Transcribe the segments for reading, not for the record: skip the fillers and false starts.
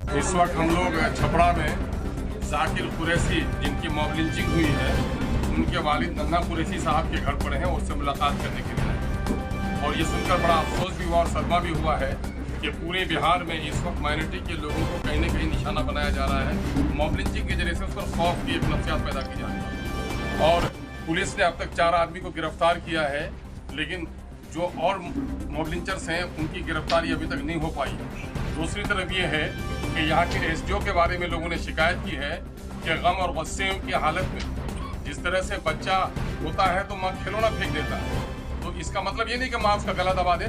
इस वक्त हम लोग छपरा में जाकिर कुरैशी जिनकी मॉब लिंचिंग हुई है, उनके वालिद नन्ना कुरैशी साहब के घर पर हैं, उससे मुलाकात करने के लिए। और ये सुनकर बड़ा अफसोस भी हुआ और सदमा भी हुआ है कि पूरे बिहार में इस वक्त माइनॉरिटी के लोगों को कहीं न कहीं निशाना बनाया जा रहा है। मॉब लिंचिंग के जरिए से उस पर खौफ की एक नफसियात पैदा की जा रही है और पुलिस ने अब तक 4 आदमी को गिरफ्तार किया है, लेकिन जो और मॉब लिंचर्स हैं उनकी गिरफ्तारी अभी तक नहीं हो पाई है। दूसरी तरफ ये है कि यहाँ के एसडीओ के बारे में लोगों ने शिकायत की है कि गम और गुस्से की हालत में जिस तरह से बच्चा होता है तो माँ खिलौना फेंक देता है, तो इसका मतलब ये नहीं कि माँ उसका गला दबा दे।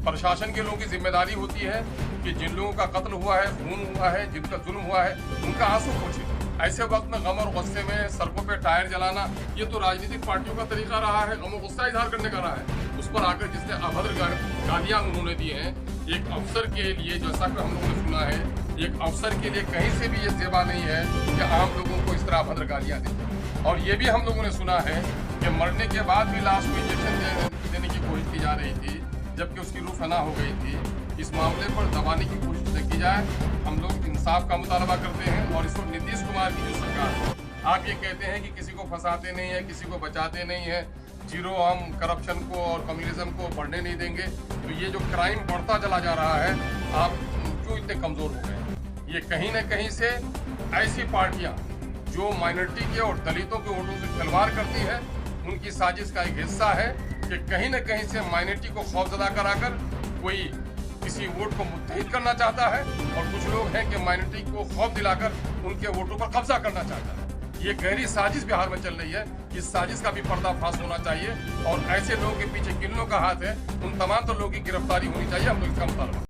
प्रशासन के लोगों की जिम्मेदारी होती है कि जिन लोगों का कत्ल हुआ है, खून हुआ है, जिनका जुल्म हुआ है, उनका आंसू पोंछे। ऐसे वक्त में गम और गुस्से में सड़कों पे टायर जलाना, ये तो राजनीतिक पार्टियों का तरीका रहा है, गम और गुस्सा इजहार करने का रहा है। उस पर आकर जिसने अभद्र गालियाँ उन्होंने दी हैं, एक अफसर के लिए, जैसा कि हम लोगों ने सुना है, एक अफसर के लिए कहीं से भी ये सेवा नहीं है कि आम लोगों को इस तरह अभद्र गालियाँ दें। और ये भी हम लोगों ने सुना है कि मरने के बाद भी लाश को इंजेक्शन देने की कोशिश की जा रही थी, जबकि उसकी रूह फना हो गई थी। इस मामले पर दबाने की कोशिश न की जाए। हम लोग इंसाफ का मुतालबा करते हैं और इस वक्त नीतीश कुमार की जो सरकार है, आप ये कहते हैं कि किसी को फंसाते नहीं है, किसी को बचाते नहीं है, जीरो हम करप्शन को और कम्युनिज्म को बढ़ने नहीं देंगे, तो ये जो क्राइम बढ़ता चला जा रहा है, आप क्यों इतने कमज़ोर हो गए? ये कहीं न कहीं से ऐसी पार्टियाँ जो माइनॉरिटी के और दलितों के वोटों से खिलवाड़ करती है, उनकी साजिश का एक हिस्सा है कि कहीं न कहीं से माइनॉरिटी को खौफजदा कराकर कोई किसी वोट को मुत्तहिद करना चाहता है और कुछ लोग हैं कि माइनॉरिटी को खौफ दिलाकर उनके वोटों पर कब्जा करना चाहता है। ये गहरी साजिश बिहार में चल रही है। इस साजिश का भी पर्दाफाश होना चाहिए और ऐसे लोगों के पीछे किन लोगों का हाथ है, उन तमाम तो लोगों की गिरफ्तारी होनी चाहिए। हम लोग इसका मुतालबा